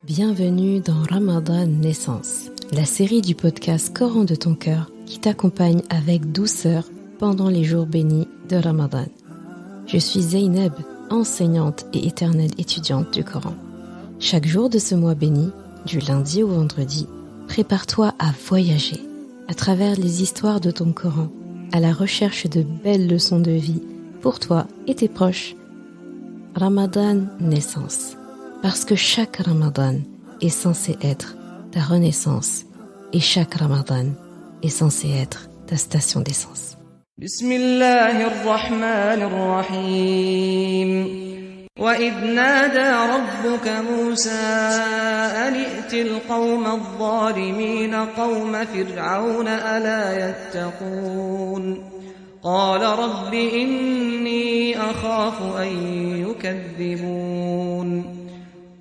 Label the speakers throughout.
Speaker 1: Bienvenue dans Ramadan Naissance, la série du podcast Coran de ton cœur qui t'accompagne avec douceur pendant les jours bénis de Ramadan. Je suis Zeynep, enseignante et éternelle étudiante du Coran. Chaque jour de ce mois béni, du lundi au vendredi, prépare-toi à voyager à travers les histoires de ton Coran, à la recherche de belles leçons de vie pour toi et tes proches. Ramadan Naissance. Parce que chaque Ramadan est censé être ta renaissance et chaque Ramadan est censé être ta station d'essence.
Speaker 2: Bismillahirrahmanirrahim. وإذ نادى ربك موسى أن ائت القوم الظالمين قوم فرعون ألا يتقون قال رب إني أخاف أن يكذبون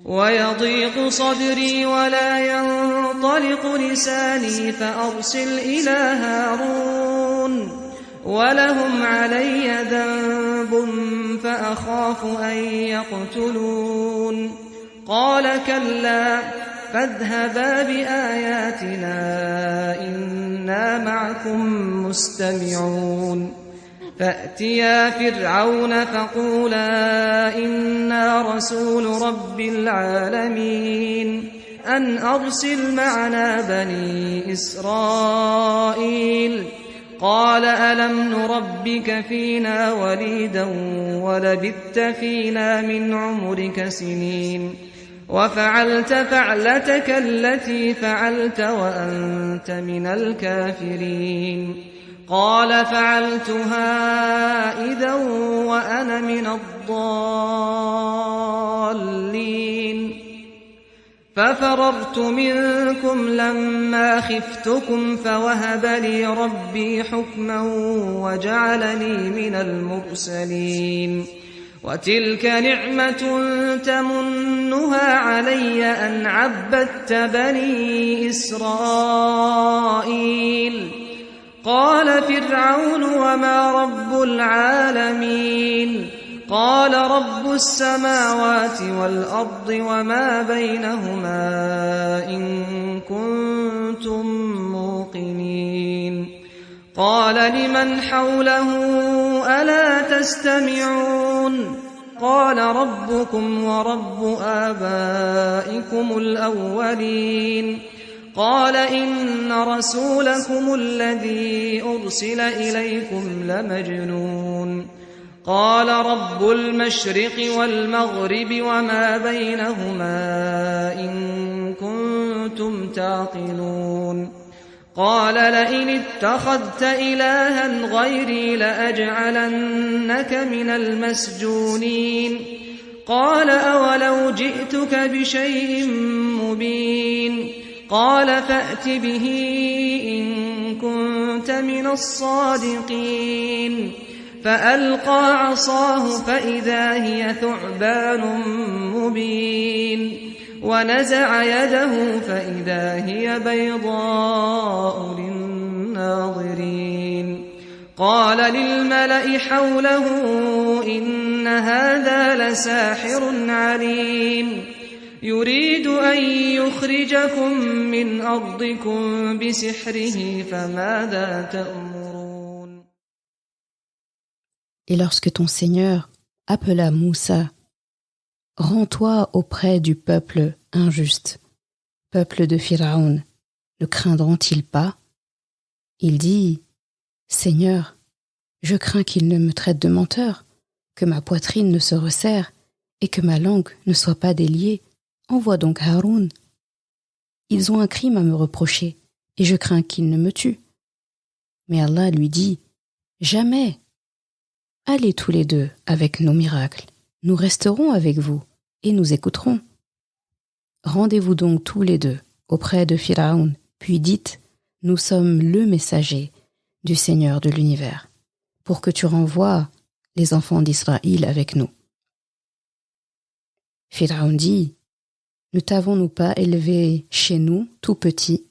Speaker 2: ويضيق صدري ولا ينطلق لساني فأرسل إلى هارون ولهم علي ذنب فأخاف أن يقتلون قال كلا فاذهبا بآياتنا إنا معكم مستمعون فأتيا فرعون فقولا إنا رسول رب العالمين أن أرسل معنا بني إسرائيل قال ألم نربك فينا وليدا ولبثت فينا من عمرك سنين وفعلت فعلتك التي فعلت وأنت من الكافرين قال فعلتها إذا وأنا من الضالين ففررت منكم لما خفتكم فوهب لي ربي حكما وجعلني من المرسلين وتلك نعمة تمنها علي أن عبدت بني إسرائيل قال فرعون وما رب العالمين قال رب السماوات والأرض وما بينهما إن كنتم موقنين قال لمن حوله ألا تستمعون قال ربكم ورب آبائكم الأولين قال إن رسولكم الذي أرسل إليكم لمجنون قال رب المشرق والمغرب وما بينهما إن كنتم تعقلون قال لئن اتخذت إلها غيري لأجعلنك من المسجونين قال أولو جئتك بشيء مبين قال فأت به إن كنت من الصادقين فألقى عصاه فإذا هي ثعبان مبين ونزع يده فإذا هي بيضاء للناظرين قال للملأ حوله إن هذا لساحر عليم يريد أن يخرجكم من أرضكم بسحره فماذا تأمرون.
Speaker 1: Et lorsque ton Seigneur appela Moussa, « Rends-toi auprès du peuple injuste, peuple de Pharaon, ne craindront-ils pas ?» Il dit, « Seigneur, je crains qu'il ne me traite de menteur, que ma poitrine ne se resserre et que ma langue ne soit pas déliée. Envoie donc Haroun. Ils ont un crime à me reprocher et je crains qu'ils ne me tuent. » Mais Allah lui dit, « Jamais. Allez tous les deux avec nos miracles. Nous resterons avec vous et nous écouterons. Rendez-vous donc tous les deux auprès de Pharaon, puis dites, nous sommes le messager du Seigneur de l'univers, pour que tu renvoies les enfants d'Israël avec nous. Pharaon dit, ne t'avons-nous pas élevé chez nous tout petit,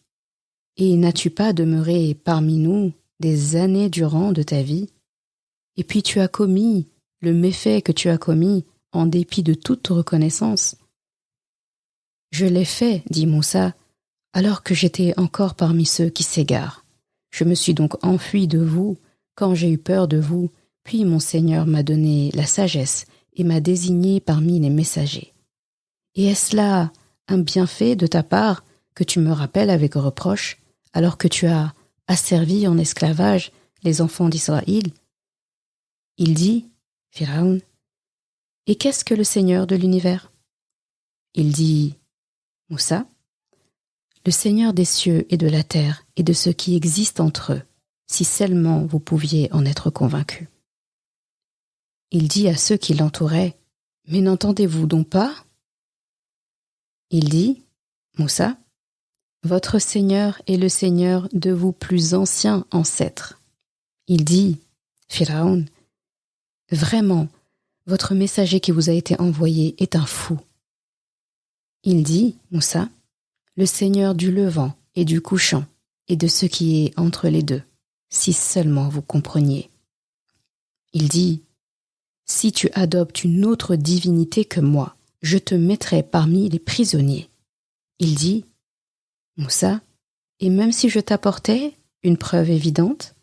Speaker 1: et n'as-tu pas demeuré parmi nous des années durant de ta vie? Et puis tu as commis le méfait que tu as commis en dépit de toute reconnaissance. Je l'ai fait, dit Moussa, alors que j'étais encore parmi ceux qui s'égarent. Je me suis donc enfui de vous quand j'ai eu peur de vous, puis mon Seigneur m'a donné la sagesse et m'a désigné parmi les messagers. Et est-ce là un bienfait de ta part que tu me rappelles avec reproche, alors que tu as asservi en esclavage les enfants d'Israël? Il dit, Pharaon, et qu'est-ce que le Seigneur de l'univers? Il dit, Moussa, le Seigneur des cieux et de la terre et de ce qui existe entre eux, si seulement vous pouviez en être convaincus. Il dit à ceux qui l'entouraient, mais n'entendez-vous donc pas? Il dit, Moussa, votre Seigneur est le Seigneur de vos plus anciens ancêtres. Il dit, Pharaon, vraiment, votre messager qui vous a été envoyé est un fou. Il dit, Moussa, le Seigneur du levant et du couchant et de ce qui est entre les deux, si seulement vous compreniez. Il dit, si tu adoptes une autre divinité que moi, je te mettrai parmi les prisonniers. Il dit, Moussa, et même si je t'apportais une preuve évidente?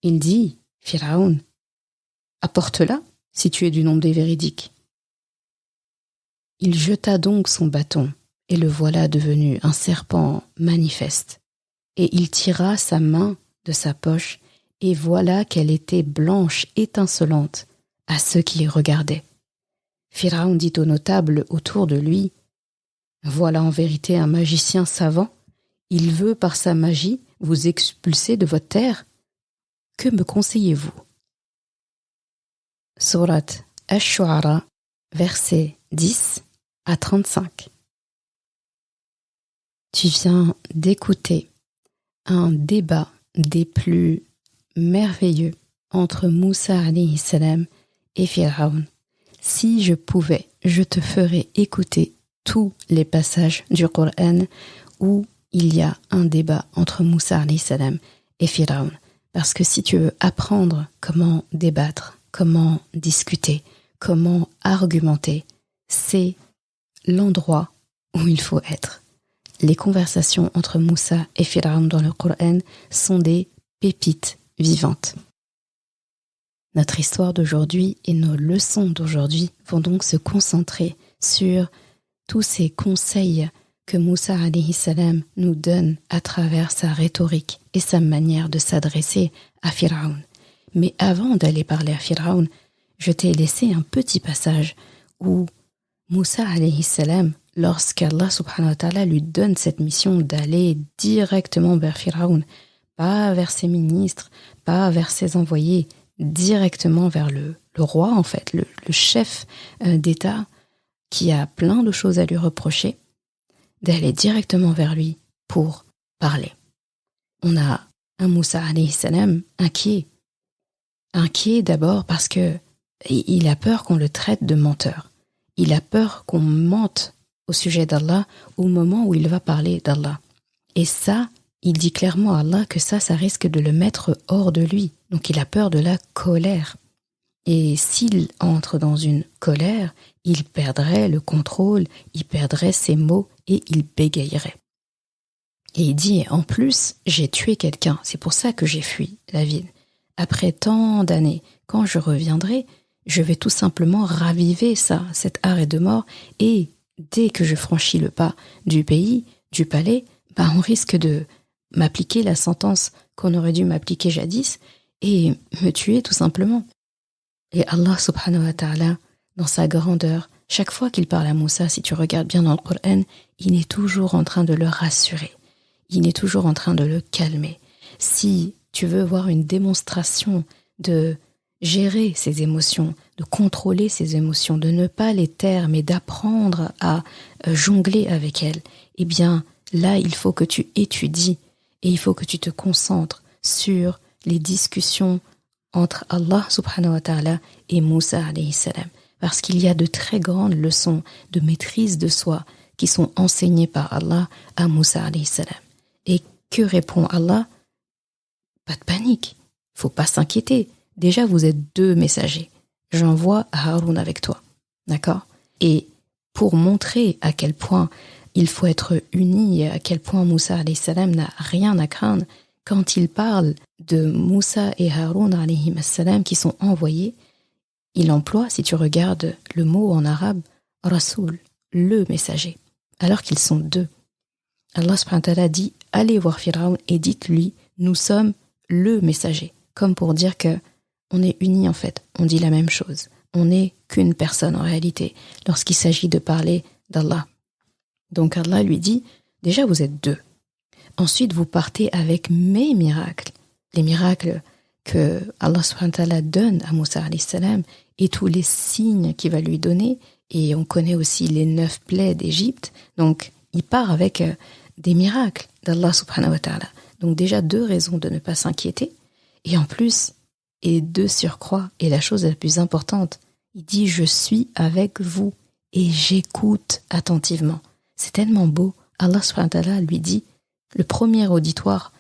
Speaker 1: Il dit, Pharaon, apporte-la si tu es du nombre des véridiques. Il jeta donc son bâton, et le voilà devenu un serpent manifeste. Et il tira sa main de sa poche, et voilà qu'elle était blanche, étincelante, à ceux qui regardaient. Pharaon dit aux notables autour de lui, « Voilà en vérité un magicien savant. Il veut par sa magie vous expulser de votre terre. Que me conseillez-vous » Sourate Ash-Shu'ara, versets 10 à 35. Tu viens d'écouter un débat des plus merveilleux entre Moussa alayhi salam et Pharaon. Si je pouvais, je te ferais écouter tous les passages du Coran où il y a un débat entre Moussa alayhi salam et Pharaon. Parce que si tu veux apprendre comment débattre, comment discuter, comment argumenter, c'est l'endroit où il faut être. Les conversations entre Moussa et Pharaon dans le Coran sont des pépites vivantes. Notre histoire d'aujourd'hui et nos leçons d'aujourd'hui vont donc se concentrer sur tous ces conseils que Moussa alayhi salam nous donne à travers sa rhétorique et sa manière de s'adresser à Pharaon. Mais avant d'aller parler à Pharaon, je t'ai laissé un petit passage où Moussa alayhi salam, lorsqu'Allah subhanahu wa ta'ala lui donne cette mission d'aller directement vers Pharaon, pas vers ses ministres, pas vers ses envoyés, directement vers le roi en fait, le chef d'État qui a plein de choses à lui reprocher, d'aller directement vers lui pour parler. On a un Moussa alayhi salam inquiet. Inquiet d'abord parce que il a peur qu'on le traite de menteur. Il a peur qu'on mente au sujet d'Allah au moment où il va parler d'Allah. Et ça, il dit clairement à Allah que ça risque de le mettre hors de lui. Donc il a peur de la colère. Et s'il entre dans une colère, il perdrait le contrôle, il perdrait ses mots et il bégayerait. Et il dit, en plus, j'ai tué quelqu'un, c'est pour ça que j'ai fui la ville. Après tant d'années, quand je reviendrai, je vais tout simplement raviver ça, cet arrêt de mort, et dès que je franchis le pas du pays, du palais, on risque de m'appliquer la sentence qu'on aurait dû m'appliquer jadis et me tuer tout simplement. Et Allah subhanahu wa ta'ala, dans sa grandeur, chaque fois qu'il parle à Moussa, si tu regardes bien dans le Coran, il est toujours en train de le rassurer. Il est toujours en train de le calmer. Si tu veux voir une démonstration de gérer ses émotions, de contrôler ses émotions, de ne pas les taire, mais d'apprendre à jongler avec elles, eh bien, là, il faut que tu étudies et il faut que tu te concentres sur les discussions entre Allah subhanahu wa ta'ala et Moussa alayhi salam. Parce qu'il y a de très grandes leçons de maîtrise de soi qui sont enseignées par Allah à Moussa alayhi salam. Et que répond Allah? Pas de panique, faut pas s'inquiéter. Déjà, vous êtes 2 messagers. J'envoie Haroun avec toi, d'accord? Et pour montrer à quel point il faut être uni, à quel point Moussa alayhi salam n'a rien à craindre, quand il parle de Moussa et Haroun alayhi salam qui sont envoyés, il emploie, si tu regardes le mot en arabe, Rasoul, le messager, alors qu'ils sont deux. Allah subhanahu wa ta'ala dit « Allez voir Pharaon et dites-lui, nous sommes le messager », comme pour dire que on est unis en fait, on dit la même chose. On n'est qu'une personne en réalité, lorsqu'il s'agit de parler d'Allah. Donc Allah lui dit, déjà vous êtes deux. Ensuite vous partez avec mes miracles, les miracles que Allah subhanahu wa ta'ala donne à Moussa alayhi salam et tous les signes qu'il va lui donner. Et on connaît aussi les 9 plaies d'Égypte. Donc il part avec des miracles d'Allah subhanahu wa ta'ala. Donc déjà 2 raisons de ne pas s'inquiéter. Et en plus, et de surcroît, et la chose la plus importante, il dit « Je suis avec vous et j'écoute attentivement ». C'est tellement beau. Allah subhanahu wa ta'ala lui dit « Le premier auditoire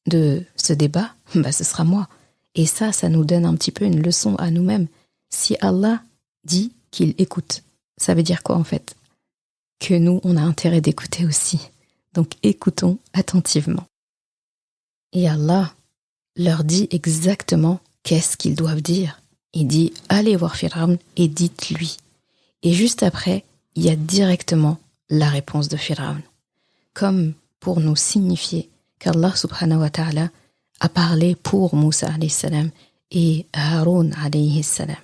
Speaker 1: de ce débat, ce sera moi ». Et ça nous donne un petit peu une leçon à nous-mêmes. Si Allah dit qu'il écoute, ça veut dire quoi en fait? Que nous, on a intérêt d'écouter aussi. Donc écoutons attentivement. Et Allah leur dit exactement qu'est-ce qu'ils doivent dire. Il dit « Allez voir Pharaon et dites-lui ». Et juste après, il y a directement la réponse de Pharaon. Comme pour nous signifier qu'Allah subhanahu wa ta'ala a parlé pour Moussa alayhi salam et Haroun alayhi salam.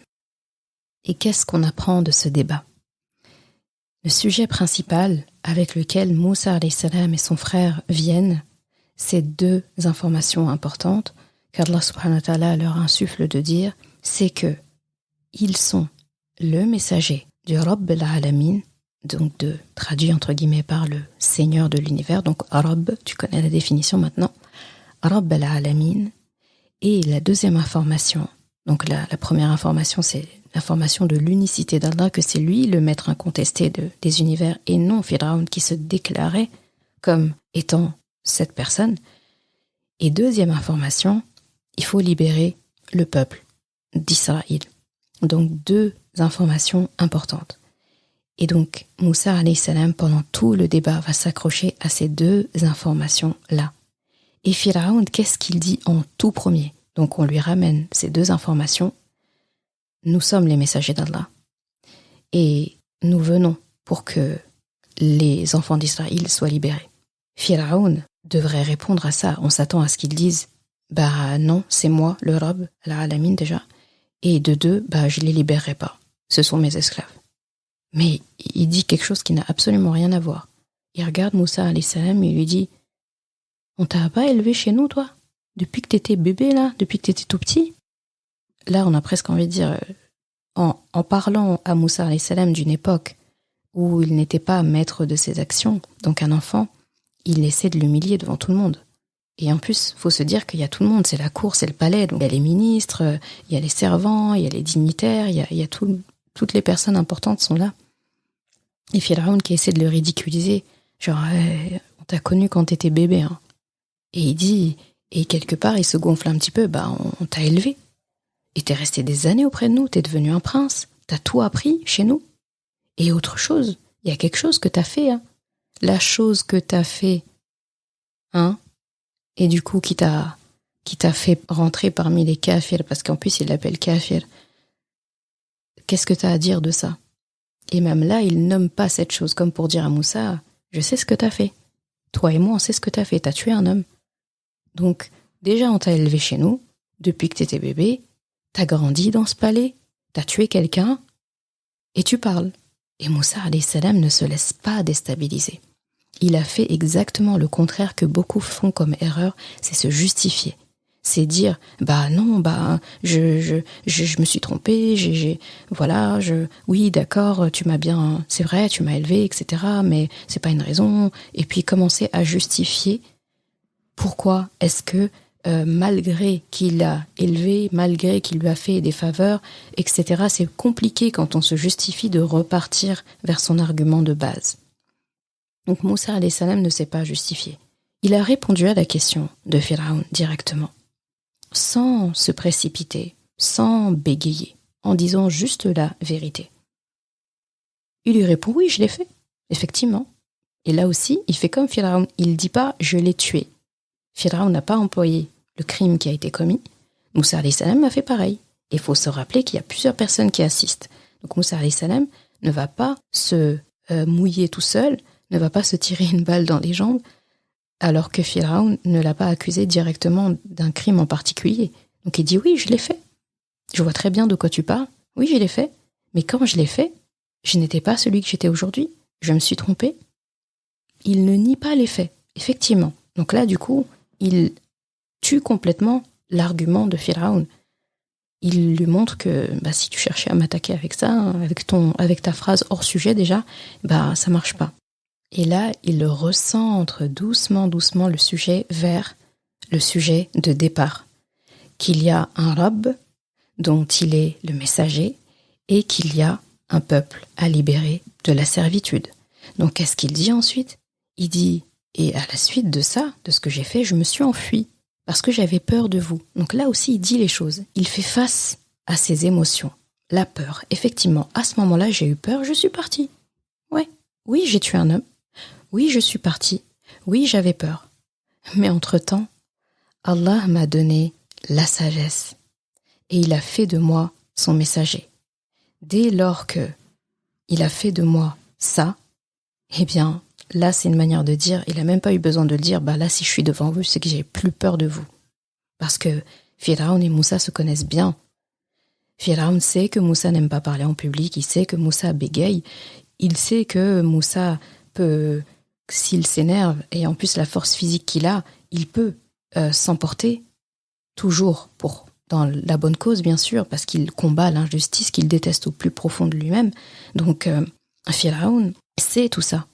Speaker 1: Et qu'est-ce qu'on apprend de ce débat? Le sujet principal avec lequel Moussa alayhi salam et son frère viennent, c'est 2 informations importantes qu'Allah subhanahu wa ta'ala leur insuffle de dire, c'est que ils sont le messager du Rabb al-Alamin, donc traduit entre guillemets par le Seigneur de l'univers, donc Rabb, tu connais la définition maintenant, Rabb al-Alamin. Et la deuxième information, donc la première information, c'est l'information de l'unicité d'Allah, que c'est lui le maître incontesté des univers et non Pharaon qui se déclarait comme étant cette personne. Et deuxième information, il faut libérer le peuple d'Israël. Donc 2 informations importantes. Et donc Moussa alayhi salam, pendant tout le débat, va s'accrocher à ces 2 informations-là. Et Pharaon, qu'est-ce qu'il dit en tout premier? Donc on lui ramène ces 2 informations. Nous sommes les messagers d'Allah. Et nous venons pour que les enfants d'Israël soient libérés. Pharaon devrait répondre à ça. On s'attend à ce qu'ils disent non, c'est moi, le Rabb, al-Alamin déjà. Et de 2, je les libérerai pas. Ce sont mes esclaves. Mais il dit quelque chose qui n'a absolument rien à voir. Il regarde Moussa alayhi salam et il lui dit « On t'a pas élevé chez nous, toi? Depuis que t'étais bébé, là? Depuis que t'étais tout petit ?» Là, on a presque envie de dire, en parlant à Moussa alayhi salam d'une époque où il n'était pas maître de ses actions, donc un enfant, il essaie de l'humilier devant tout le monde. Et en plus, il faut se dire qu'il y a tout le monde, c'est la cour, c'est le palais, donc il y a les ministres, il y a les servants, il y a les dignitaires, il y a toutes les personnes importantes sont là. Et Pharaon qui essaie de le ridiculiser, genre on t'a connu quand t'étais bébé, hein. Et il dit, et quelque part il se gonfle un petit peu, on t'a élevé. Et t'es resté des années auprès de nous, t'es devenu un prince, t'as tout appris chez nous. Et autre chose, il y a quelque chose que t'as fait, hein. La chose que t'as fait, hein, et du coup qui t'a fait rentrer parmi les kafirs, parce qu'en plus il l'appelle kafir. Qu'est-ce que t'as à dire de ça? Et même là, il nomme pas cette chose, comme pour dire à Moussa, je sais ce que t'as fait. Toi et moi, on sait ce que t'as fait, t'as tué un homme. Donc, déjà on t'a élevé chez nous, depuis que t'étais bébé, t'as grandi dans ce palais, t'as tué quelqu'un, et tu parles. Et Moussa alayhi salam ne se laisse pas déstabiliser. Il a fait exactement le contraire que beaucoup font comme erreur, c'est se justifier. C'est dire, non, je me suis trompé, oui, d'accord, tu m'as bien, c'est vrai, tu m'as élevé, etc., mais c'est pas une raison. Et puis commencer à justifier pourquoi est-ce que, malgré qu'il l'a élevé, malgré qu'il lui a fait des faveurs, etc., c'est compliqué quand on se justifie de repartir vers son argument de base. Donc Moussa alayhi salam ne s'est pas justifié. Il a répondu à la question de Pharaon directement, sans se précipiter, sans bégayer, en disant juste la vérité. Il lui répond, oui, je l'ai fait, effectivement. Et là aussi, il fait comme Pharaon. Il ne dit pas, je l'ai tué. Pharaon n'a pas employé le crime qui a été commis. Moussa alayhi salam a fait pareil. Et il faut se rappeler qu'il y a plusieurs personnes qui assistent. Donc Moussa alayhi salam ne va pas se mouiller tout seul, ne va pas se tirer une balle dans les jambes, alors que Pharaon ne l'a pas accusé directement d'un crime en particulier. Donc il dit, oui, je l'ai fait. Je vois très bien de quoi tu parles. Oui, je l'ai fait. Mais quand je l'ai fait, je n'étais pas celui que j'étais aujourd'hui. Je me suis trompé. Il ne nie pas les faits, effectivement. Donc là, du coup, il tue complètement l'argument de Pharaon. Il lui montre que si tu cherchais à m'attaquer avec ça, avec ta phrase hors sujet déjà, ça marche pas. Et là, il recentre doucement le sujet vers le sujet de départ. Qu'il y a un Rabb dont il est le messager et qu'il y a un peuple à libérer de la servitude. Donc qu'est-ce qu'il dit ensuite ? Il dit, et à la suite de ça, de ce que j'ai fait, je me suis enfui parce que j'avais peur de vous. Donc là aussi, il dit les choses. Il fait face à ses émotions. La peur. Effectivement, à ce moment-là, j'ai eu peur, je suis parti. Ouais. Oui, j'ai tué un homme. Oui, je suis parti. Oui, j'avais peur. Mais entre-temps, Allah m'a donné la sagesse et il a fait de moi son messager. Dès lors que il a fait de moi ça, eh bien, là, c'est une manière de dire, il n'a même pas eu besoin de le dire, là, si je suis devant vous, c'est que j'ai plus peur de vous. Parce que Pharaon et Moussa se connaissent bien. Pharaon sait que Moussa n'aime pas parler en public, il sait que Moussa bégaye, il sait que Moussa peut, s'il s'énerve, et en plus la force physique qu'il a, il peut s'emporter, toujours dans la bonne cause, bien sûr, parce qu'il combat l'injustice qu'il déteste au plus profond de lui-même. Donc, Pharaon sait tout ça.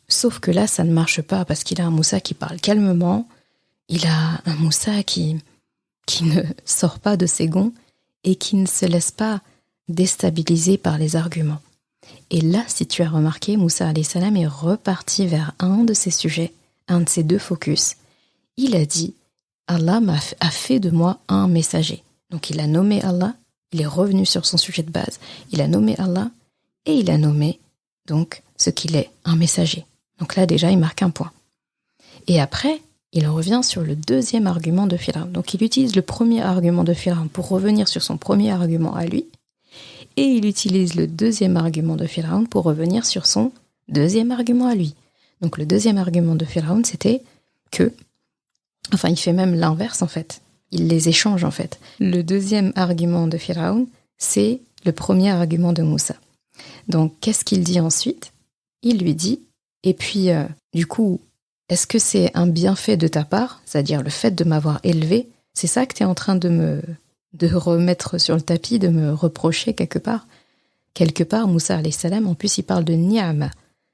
Speaker 1: Sauf que là, ça ne marche pas parce qu'il a un Moussa qui parle calmement, il a un Moussa qui ne sort pas de ses gonds et qui ne se laisse pas déstabiliser par les arguments. Et là, si tu as remarqué, Moussa alayhi salam est reparti vers un de ses sujets, un de ses deux focus. Il a dit, Allah a fait de moi un messager. Donc il a nommé Allah, il est revenu sur son sujet de base, il a nommé Allah et il a nommé donc ce qu'il est, un messager. Donc là, déjà, il marque un point. Et après, il revient sur le deuxième argument de Pharaon. Donc il utilise le premier argument de Pharaon pour revenir sur son premier argument à lui, et il utilise le deuxième argument de Pharaon pour revenir sur son deuxième argument à lui. Donc le deuxième argument de Pharaon, c'était que, enfin, il fait même l'inverse, en fait. Il les échange, en fait. Le deuxième argument de Pharaon, c'est le premier argument de Moussa. Donc, qu'est-ce qu'il dit ensuite ? Il lui dit, et puis, du coup, est-ce que c'est un bienfait de ta part, c'est-à-dire le fait de m'avoir élevé, c'est ça que tu es en train de remettre sur le tapis, de me reprocher quelque part ? Quelque part, Moussa alayhi salam, en plus, il parle de ni'ama.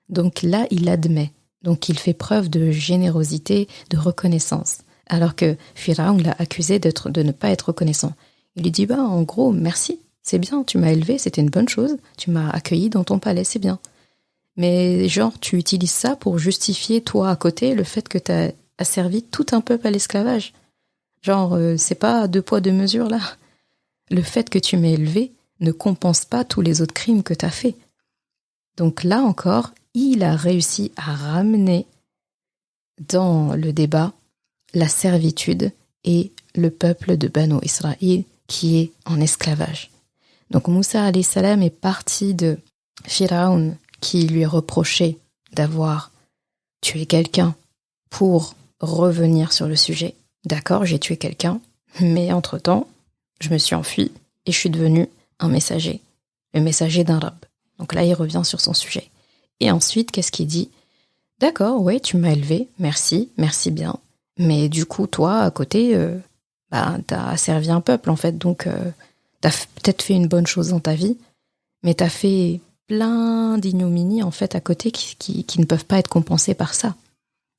Speaker 1: Donc là, il admet. Donc il fait preuve de générosité, de reconnaissance. Alors que Pharaon l'a accusé de ne pas être reconnaissant. Il lui dit, en gros, merci, c'est bien, tu m'as élevé, c'était une bonne chose, tu m'as accueilli dans ton palais, c'est bien. Mais genre, tu utilises ça pour justifier, toi, à côté, le fait que tu as asservi tout un peuple à l'esclavage. Genre, c'est pas deux poids, deux mesures, là. Le fait que tu m'aies élevé ne compense pas tous les autres crimes que tu as faits. Donc là encore, il a réussi à ramener dans le débat la servitude et le peuple de Banu Israël qui est en esclavage. Donc Moussa alayhi salam est parti de Pharaon qui lui reprochait d'avoir tué quelqu'un pour revenir sur le sujet. D'accord, j'ai tué quelqu'un, mais entre-temps, je me suis enfui et je suis devenu un messager, le messager d'un Rabb. Donc là, il revient sur son sujet. Et ensuite, qu'est-ce qu'il dit ? D'accord, ouais, tu m'as élevé, merci bien. Mais du coup, toi, à côté, t'as servi un peuple, en fait. Donc, t'as peut-être fait une bonne chose dans ta vie, mais t'as fait plein d'ignominies, en fait, à côté qui ne peuvent pas être compensées par ça.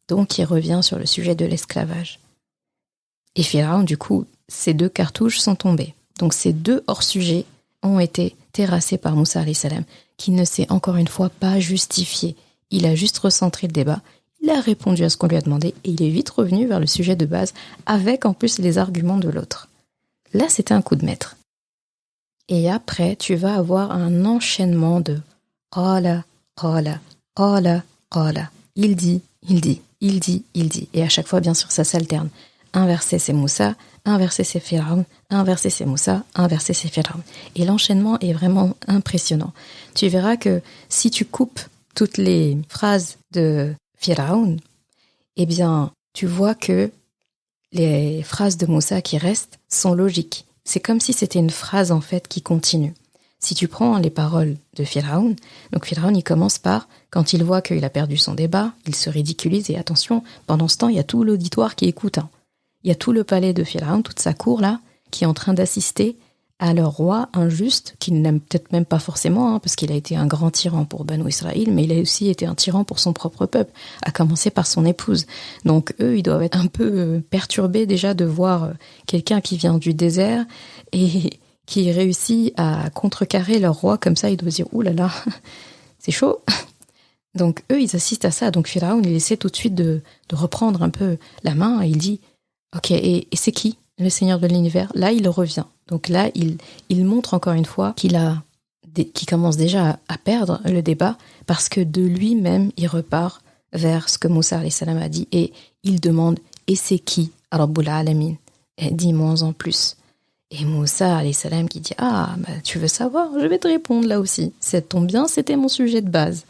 Speaker 1: Donc, il revient sur le sujet de l'esclavage. Et Pharaon, du coup, ces deux cartouches sont tombées. Donc, ces deux hors-sujets ont été terrassés par Moussa alayhi salam, qui ne s'est encore une fois pas justifié. Il a juste recentré le débat, il a répondu à ce qu'on lui a demandé et il est vite revenu vers le sujet de base avec en plus les arguments de l'autre. Là, c'était un coup de maître. Et après, tu vas avoir un enchaînement de qala, qala, qala, qala. Il dit. Et à chaque fois, bien sûr, ça s'alterne. Un verset, c'est Moussa, un verset, c'est Firaun, un verset, c'est Moussa, un verset, c'est Firaun. Et l'enchaînement est vraiment impressionnant. Tu verras que si tu coupes toutes les phrases de Firaun, eh bien, tu vois que les phrases de Moussa qui restent sont logiques. C'est comme si c'était une phrase, en fait, qui continue. Si tu prends les paroles de Firaun, donc Firaun, il commence par, quand il voit qu'il a perdu son débat, il se ridiculise, et attention, pendant ce temps, il y a tout l'auditoire qui écoute. Il y a tout le palais de Firaun, toute sa cour là, qui est en train d'assister à leur roi injuste, qu'il n'aime peut-être même pas forcément, parce qu'il a été un grand tyran pour Banu Israël, mais il a aussi été un tyran pour son propre peuple, à commencer par son épouse. Donc eux, ils doivent être un peu perturbés déjà de voir quelqu'un qui vient du désert et qui réussit à contrecarrer leur roi comme ça. Ils doivent se dire « Ouh là là, c'est chaud !» Donc eux, ils assistent à ça. Donc Firaun, il essaie tout de suite de reprendre un peu la main et il dit « Ok, et c'est qui le Seigneur de l'univers ?» Là, il revient. Donc là, il montre encore une fois qu'il commence déjà à perdre le débat parce que de lui-même, il repart vers ce que Moussa alayhi salam a dit et il demande « Et c'est qui Rabbul Alamin ?» Dis-moi en plus. Et Moussa alayhi salam qui dit « Ah, bah, tu veux savoir? Je vais te répondre là aussi. Ça tombe bien, c'était mon sujet de base. »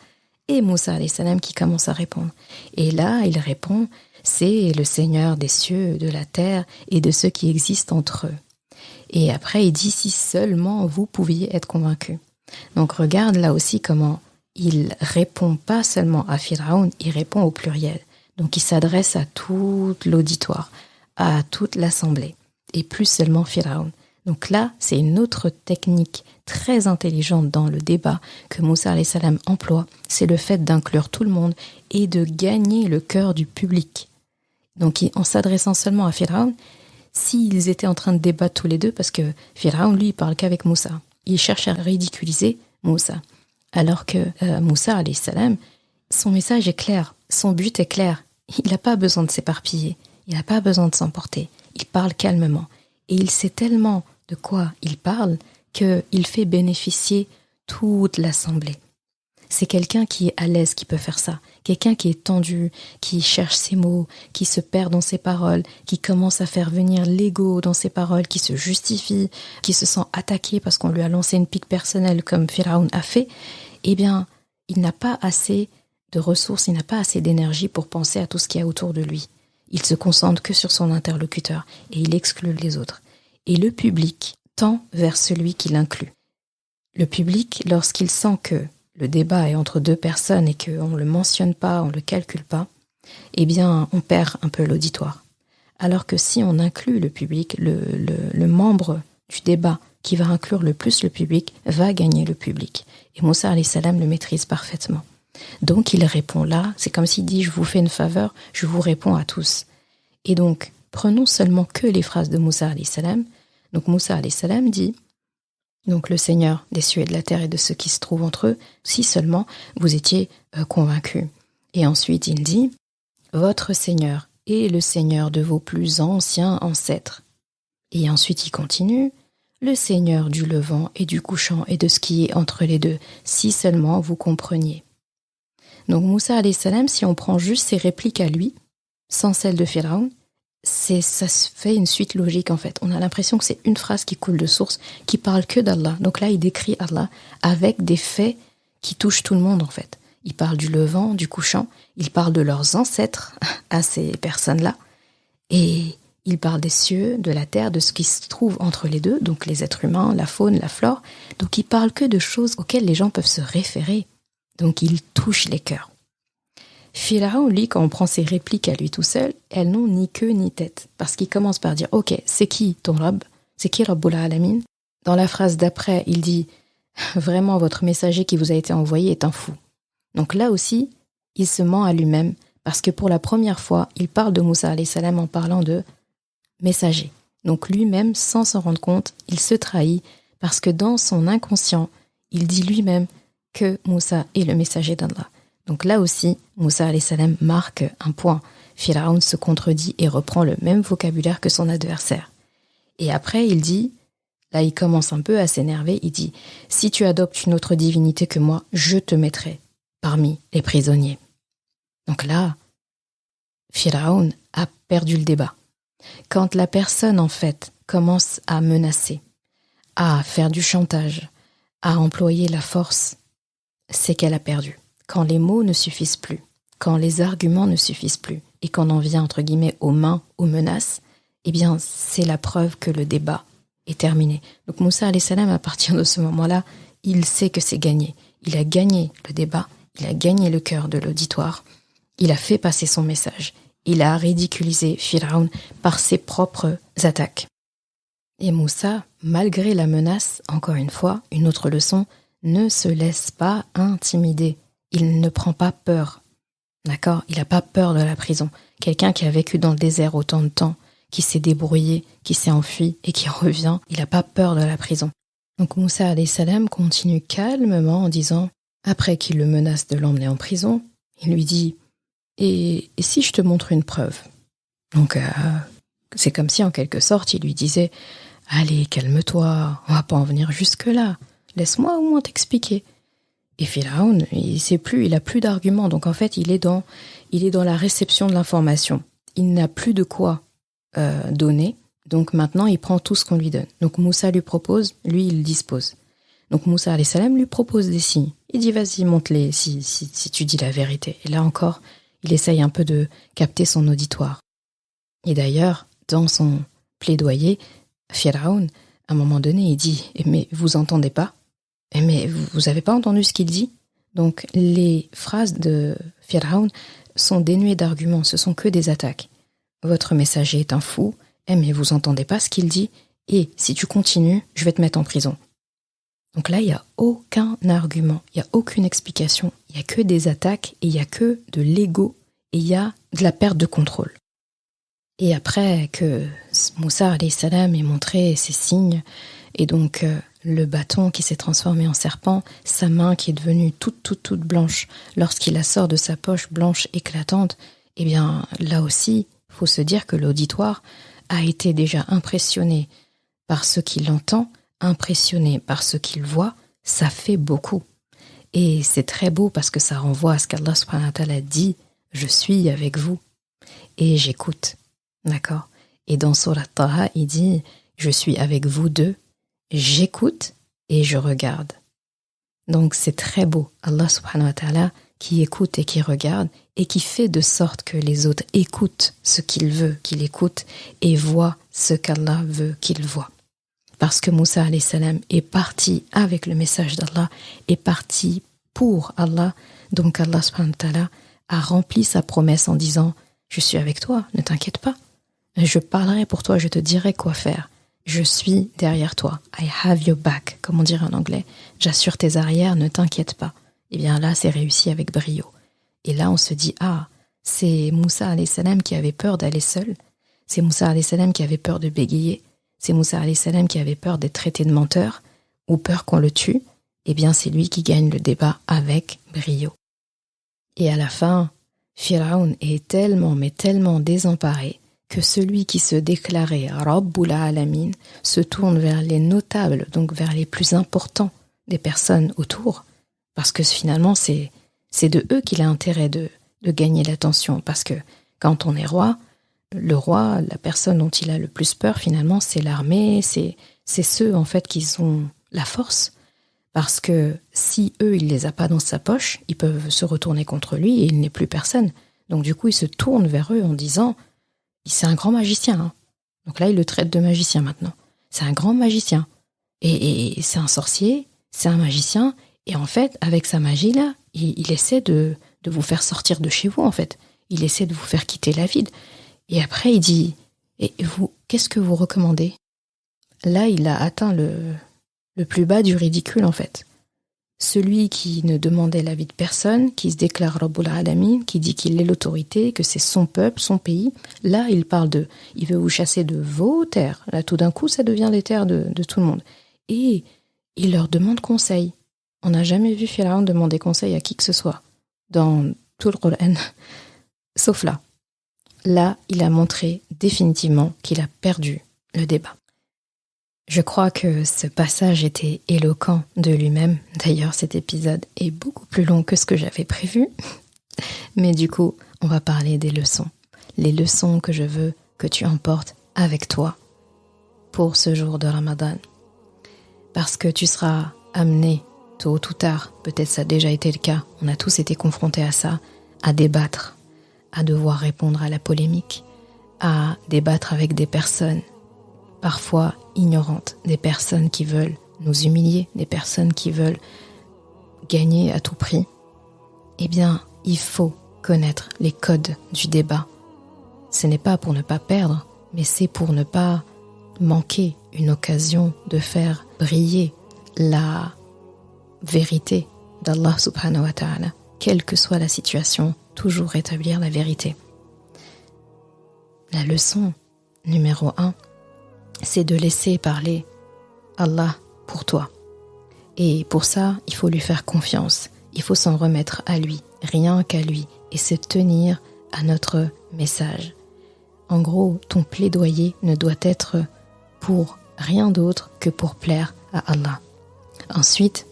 Speaker 1: Et Moussa alayhi salam qui commence à répondre. Et là, il répond « C'est le Seigneur des cieux, de la terre et de ceux qui existent entre eux. » Et après, il dit « Si seulement vous pouviez être convaincus. » Donc regarde là aussi comment il répond pas seulement à Firaun, il répond au pluriel. Donc il s'adresse à tout l'auditoire, à toute l'assemblée, et plus seulement Firaun. Donc là, c'est une autre technique très intelligente dans le débat que Moussa alayhi salam emploie, c'est le fait d'inclure tout le monde et de gagner le cœur du public. Donc en s'adressant seulement à Firaun, s'ils étaient en train de débattre tous les deux, parce que Firaun, lui, il parle qu'avec Moussa, il cherche à ridiculiser Moussa. Alors que Moussa alayhi salam, son message est clair, son but est clair, il n'a pas besoin de s'éparpiller, il n'a pas besoin de s'emporter, il parle calmement. Et il sait tellement de quoi il parle qu'il fait bénéficier toute l'assemblée. C'est quelqu'un qui est à l'aise qui peut faire ça. Quelqu'un qui est tendu, qui cherche ses mots, qui se perd dans ses paroles, qui commence à faire venir l'ego dans ses paroles, qui se justifie, qui se sent attaqué parce qu'on lui a lancé une pique personnelle comme Firaun a fait. Eh bien, il n'a pas assez de ressources, il n'a pas assez d'énergie pour penser à tout ce qu'il y a autour de lui. Il se concentre que sur son interlocuteur et il exclut les autres. Et le public tend vers celui qui l'inclut. Le public, lorsqu'il sent que le débat est entre deux personnes et qu'on ne le mentionne pas, on ne le calcule pas, eh bien, on perd un peu l'auditoire. Alors que si on inclut le public, le membre du débat qui va inclure le plus le public va gagner le public. Et Moussa alayhi salam le maîtrise parfaitement. Donc il répond là, c'est comme s'il dit « je vous fais une faveur, je vous réponds à tous ». Et donc, prenons seulement que les phrases de Moussa alayhi salam. Donc Moussa alayhi salam dit, donc le Seigneur des cieux et de la terre et de ceux qui se trouvent entre eux, si seulement vous étiez convaincus. Et ensuite il dit, votre Seigneur est le Seigneur de vos plus anciens ancêtres. Et ensuite il continue, le Seigneur du levant et du couchant et de ce qui est entre les deux, si seulement vous compreniez. Donc Moussa alayhi salam, si on prend juste ses répliques à lui, sans celle de Firaun, ça se fait une suite logique en fait. On a l'impression que c'est une phrase qui coule de source, qui parle que d'Allah. Donc là, il décrit Allah avec des faits qui touchent tout le monde en fait. Il parle du levant, du couchant, il parle de leurs ancêtres à ces personnes-là, et il parle des cieux, de la terre, de ce qui se trouve entre les deux, donc les êtres humains, la faune, la flore. Donc il parle que de choses auxquelles les gens peuvent se référer. Donc il touche les cœurs. Firaun, lui, quand on prend ses répliques à lui tout seul, elles n'ont ni queue ni tête. Parce qu'il commence par dire « Ok, c'est qui ton Rabb? C'est qui Rabbul Alamin ?» Dans la phrase d'après, il dit « Vraiment, votre messager qui vous a été envoyé est un fou. » Donc là aussi, il se ment à lui-même, parce que pour la première fois, il parle de Moussa alayhi salam en parlant de messager. Donc lui-même, sans s'en rendre compte, il se trahit, parce que dans son inconscient, il dit lui-même que Moussa est le messager d'Allah. Donc là aussi, Moussa alayhi salam marque un point. Firaun se contredit et reprend le même vocabulaire que son adversaire. Et après, il dit,
Speaker 3: Là, il commence un peu à s'énerver. Il dit, si tu adoptes une autre divinité que moi, je te mettrai parmi les prisonniers. Donc là, Pharaon a perdu le débat. Quand la personne, en fait, commence à menacer, à faire du chantage, à employer la force, c'est qu'elle a perdu. Quand les mots ne suffisent plus, quand les arguments ne suffisent plus, et qu'on en vient, entre guillemets, aux mains, aux menaces, eh bien, c'est la preuve que le débat est terminé. Donc Moussa alayhi salam, à partir de ce moment-là, il sait que c'est gagné. Il a gagné le débat, il a gagné le cœur de l'auditoire, il a fait passer son message, il a ridiculisé Pharaon par ses propres attaques. Et Moussa, malgré la menace, encore une fois, une autre leçon, ne se laisse pas intimider. Il ne prend pas peur. D'accord ? Il n'a pas peur de la prison. Quelqu'un qui a vécu dans le désert autant de temps, qui s'est débrouillé, qui s'est enfui et qui revient, il n'a pas peur de la prison. Donc Moussa alayhi salam continue calmement en disant, après qu'il le menace de l'emmener en prison, il lui dit « Et si je te montre une preuve ?» Donc c'est comme si en quelque sorte il lui disait « Allez, calme-toi, on va pas en venir jusque-là, laisse-moi au moins t'expliquer. » Et Pharaon, il sait plus, il a plus d'arguments, donc en fait il est dans la réception de l'information. Il n'a plus de quoi donner, donc maintenant il prend tout ce qu'on lui donne. Donc Moussa lui propose, lui il dispose. Donc Moussa alayhi salam lui propose des signes. Il dit vas-y, montre-les si tu dis la vérité. Et là encore, il essaye un peu de capter son auditoire. Et d'ailleurs, dans son plaidoyer, Pharaon, à un moment donné, il dit « Mais vous entendez pas ? Mais vous avez pas entendu ce qu'il dit ?» Donc les phrases de Pharaon sont dénuées d'arguments, ce sont que des attaques. Votre messager est un fou, mais vous entendez pas ce qu'il dit, et si tu continues, je vais te mettre en prison. Donc là, il n'y a aucun argument, il n'y a aucune explication, il n'y a que des attaques, et il n'y a que de l'ego, et il y a de la perte de contrôle. Et après que Moussa alayhi salam ait montré ses signes, et donc le bâton qui s'est transformé en serpent, sa main qui est devenue toute blanche, lorsqu'il la sort de sa poche blanche éclatante, eh bien là aussi, il faut se dire que l'auditoire a été déjà impressionné par ce qu'il entend, impressionné par ce qu'il voit, ça fait beaucoup. Et c'est très beau parce que ça renvoie à ce qu'Allah subhanahu wa ta'ala dit « Je suis avec vous et j'écoute ». D'accord ? Et dans Surat Taha, il dit « Je suis avec vous deux, j'écoute et je regarde ». Donc c'est très beau. Allah subhanahu wa ta'ala qui écoute et qui regarde et qui fait de sorte que les autres écoutent ce qu'il veut qu'il écoute et voient ce qu'Allah veut qu'il voit. Parce que Moussa alayhi salam est parti avec le message d'Allah, est parti pour Allah, donc Allah subhanahu wa ta'ala a rempli sa promesse en disant « Je suis avec toi, ne t'inquiète pas. Je parlerai pour toi, je te dirai quoi faire. Je suis derrière toi. I have your back, comme on dirait en anglais. J'assure tes arrières, ne t'inquiète pas. » Et bien là, c'est réussi avec brio. Et là, on se dit, ah, c'est Moussa alayhi salam qui avait peur d'aller seul. C'est Moussa alayhi salam qui avait peur de bégayer. C'est Moussa alayhi salam qui avait peur d'être traité de menteur ou peur qu'on le tue. Eh bien, c'est lui qui gagne le débat avec brio. Et à la fin, Pharaon est tellement désemparé que celui qui se déclarait Rabbul Alamin se tourne vers les notables, donc vers les plus importants des personnes autour, parce que finalement, c'est de eux qu'il a intérêt de gagner l'attention, parce que quand on est roi, le roi, la personne dont il a le plus peur, finalement, c'est l'armée, c'est ceux, en fait, qui ont la force, parce que si eux, il les a pas dans sa poche, ils peuvent se retourner contre lui et il n'est plus personne. Donc du coup, il se tourne vers eux en disant « C'est un grand magicien. Hein. » Donc là, il le traite de magicien maintenant. C'est un grand magicien. Et c'est un sorcier, c'est un magicien, et en fait, avec sa magie-là, il essaie de vous faire sortir de chez vous, en fait. Il essaie de vous faire quitter la ville. Et après, il dit « Et vous, qu'est-ce que vous recommandez ?» Là, il a atteint le plus bas du ridicule, en fait. Celui qui ne demandait l'avis de personne, qui se déclare Rabbul Alamin, qui dit qu'il est l'autorité, que c'est son peuple, son pays. Là, il parle il veut vous chasser de vos terres. Là, tout d'un coup, ça devient les terres de tout le monde. Et il leur demande conseil. On n'a jamais vu Pharaon demander conseil à qui que ce soit dans tout le Coran, sauf là. Là, il a montré définitivement qu'il a perdu le débat. Je crois que ce passage était éloquent de lui-même. D'ailleurs, cet épisode est beaucoup plus long que ce que j'avais prévu. Mais du coup, on va parler des leçons. Les leçons que je veux que tu emportes avec toi pour ce jour de Ramadan. Parce que tu seras amené, tôt ou tard, peut-être ça a déjà été le cas, on a tous été confrontés à ça, à débattre, à devoir répondre à la polémique, à débattre avec des personnes parfois ignorantes, des personnes qui veulent nous humilier, des personnes qui veulent gagner à tout prix. Eh bien, il faut connaître les codes du débat. Ce n'est pas pour ne pas perdre, mais c'est pour ne pas manquer une occasion de faire briller la vérité d'Allah subhanahu wa ta'ala. Quelle que soit la situation, toujours rétablir la vérité. La leçon numéro 1, c'est de laisser parler Allah pour toi. Et pour ça, il faut lui faire confiance. Il faut s'en remettre à lui, rien qu'à lui, et se tenir à notre message. En gros, ton plaidoyer ne doit être pour rien d'autre que pour plaire à Allah. Ensuite,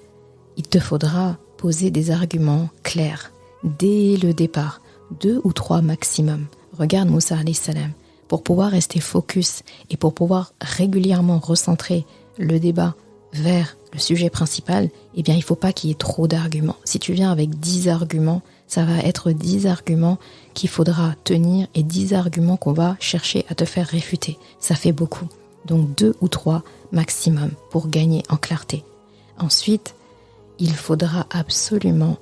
Speaker 3: il te faudra poser des arguments clairs dès le départ, 2 ou 3 maximum. Regarde Moussa alayhi salam. Pour pouvoir rester focus et pour pouvoir régulièrement recentrer le débat vers le sujet principal, eh bien, il ne faut pas qu'il y ait trop d'arguments. Si tu viens avec 10 arguments, ça va être 10 arguments qu'il faudra tenir et 10 arguments qu'on va chercher à te faire réfuter. Ça fait beaucoup. Donc 2 ou 3 maximum pour gagner en clarté. Ensuite, il faudra absolument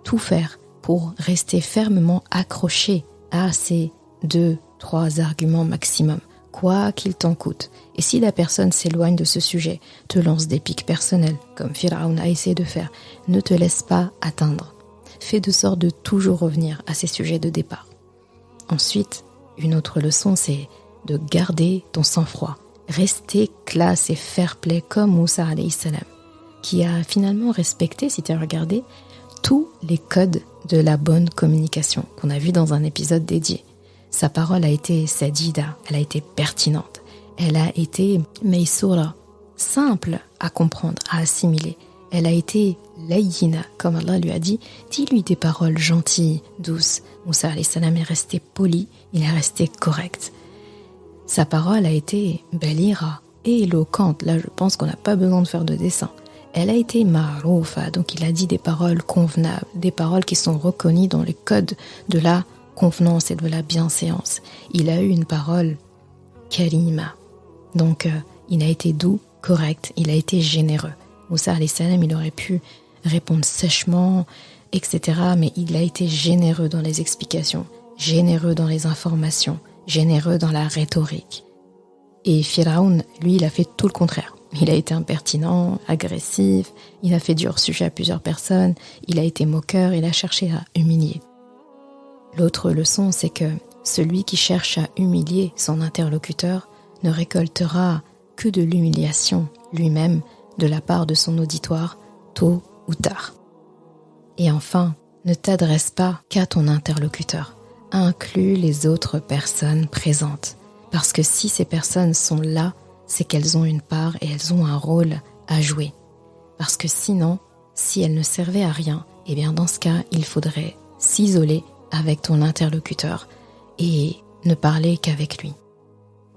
Speaker 3: tout faire pour rester fermement accroché à ces 2-3 arguments maximum, quoi qu'il t'en coûte. Et si la personne s'éloigne de ce sujet, te lance des piques personnelles, comme Pharaon a essayé de faire, ne te laisse pas atteindre. Fais de sorte de toujours revenir à ces sujets de départ. Ensuite, une autre leçon, c'est de garder ton sang-froid. Rester classe et fair play comme Moussa alayhi salam, qui a finalement respecté, si tu as regardé, tous les codes de la bonne communication qu'on a vu dans un épisode dédié. Sa parole a été sadida, elle a été pertinente, elle a été meysura, simple à comprendre, à assimiler. Elle a été layyina, comme Allah lui a dit, dis-lui des paroles gentilles, douces. Moussa alayhi salam est resté poli, il est resté correct. Sa parole a été balira, éloquente. Là, je pense qu'on n'a pas besoin de faire de dessin. Elle a été ma'roufa, donc il a dit des paroles convenables, des paroles qui sont reconnues dans les codes de la convenance et de la bienséance. Il a eu une parole karima, donc il a été doux, correct, il a été généreux. Moussa alayhi salam, il aurait pu répondre sèchement, etc. Mais il a été généreux dans les explications, généreux dans les informations, généreux dans la rhétorique. Et Pharaon, lui, il a fait tout le contraire. Il a été impertinent, agressif, il a fait du hors-sujet à plusieurs personnes, il a été moqueur, il a cherché à humilier. L'autre leçon, c'est que celui qui cherche à humilier son interlocuteur ne récoltera que de l'humiliation lui-même de la part de son auditoire, tôt ou tard. Et enfin, ne t'adresse pas qu'à ton interlocuteur. Inclus les autres personnes présentes. Parce que si ces personnes sont là, c'est qu'elles ont une part et elles ont un rôle à jouer. Parce que sinon, si elles ne servaient à rien, eh bien dans ce cas, il faudrait s'isoler avec ton interlocuteur et ne parler qu'avec lui.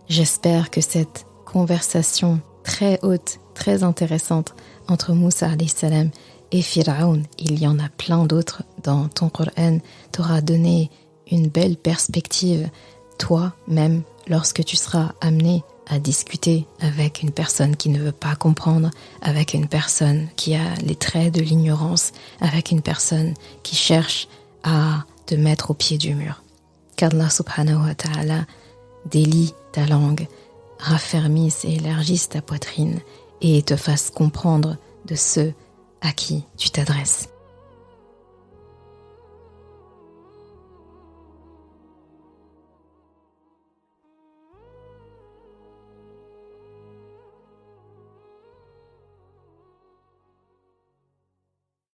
Speaker 3: J'espère que cette conversation très haute, très intéressante entre Moussa alayhi salam et Pharaon, il y en a plein d'autres dans ton Coran, t'aura donné une belle perspective, toi-même, lorsque tu seras amené à discuter avec une personne qui ne veut pas comprendre, avec une personne qui a les traits de l'ignorance, avec une personne qui cherche à te mettre au pied du mur. Qu'Allah subhanahu wa ta'ala délie ta langue, raffermisse et élargisse ta poitrine et te fasse comprendre de ceux à qui tu t'adresses.